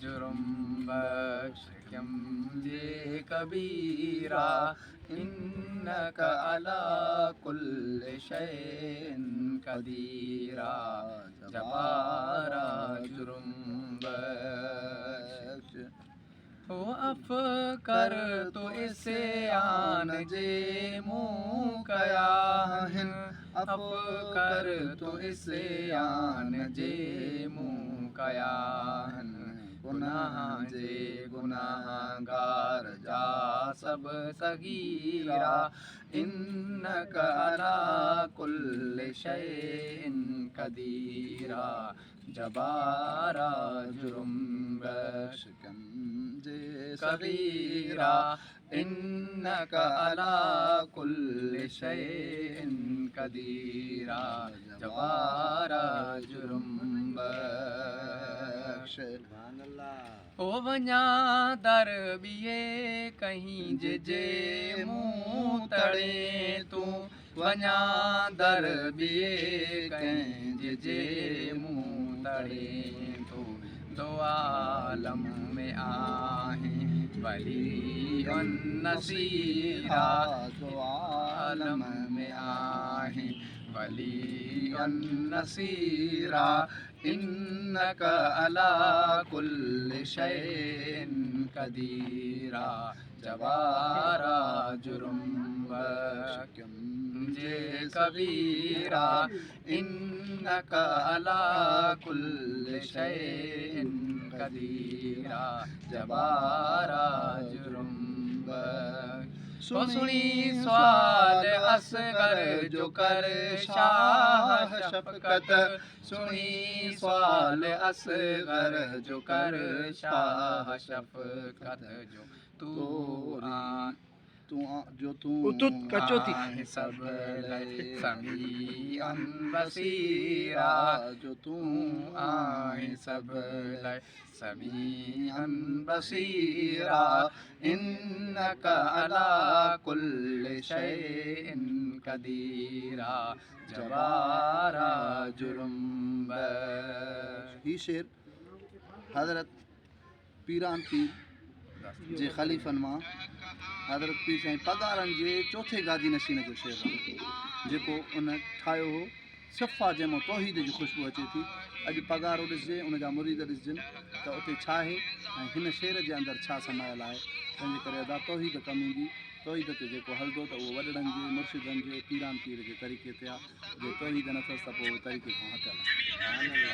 जुर्म बख्श क्यम जे कबीरा इन्नका अला कुल्लि शैइन कदीरा जबारा जुर्म बख्श हो अफ कर तो इसे आन जे मुँह कया हिन अफ कर तो इसे आन जे मुँह कया हिन गुनाह जे गुनाहगार जा सब सगीरा इन्नका अला कुल्लि शैइन कदीरा जबारा जुर्म बख्श क्यम जे सगीरा इन्नका अला कुल्लि शैइन कदीरा जबारा जुर्म बख्श ओ वञा दर ॿिए कहीं जे मुँह तड़े तूं वञा दर ॿिए कहीं जे मुँह तड़े तूं दो आलम में आहे वली नसीरा दो आलम में आहे वली नसीरा इन्नका अला कुल्लि शैइन कदीरा जबारा जुर्म बख्श क्यम जे कबीरा इन्नका अला कुल्लि शैइन कदीरा जबारा जुर्म बख्श सुनी सवाल असगर जो कर शाह शफकत सुनी सवाल असगर जो कर शाह शफकत जो तू आए सब समी बसीरा जो तू आए सब समी बसीरा इन्नका अला कुल्लि शैइन कदीरा जबारा जुर्म बख्श। ही शेर हज़रत पीरान पीर जे ख़लीफ़न मां हज़रत पीर साईं पगारनि जे चौथे गादी नशीन जो शेर आहे जेको उन ठाहियो हो सफ़ा जंहिंमां तौहीद जी ख़ुशबू अचे थी। अॼु पगारो ॾिसिजे उनजा मुरीद ॾिसजनि त उते छा आहे ऐं हिन शेर जे अंदरि छा समायल आहे। तंहिंजे करे अदा तौहीद कमु ईंदी। तौहीद ते जेको हलंदो त उहो वॾड़नि जे मुर्शिदनि जे पीरान पीर जे तरीक़े ते आहे। जे तौहीद न अथसि त पोइ उहो तरीक़े खां हटियल आहे।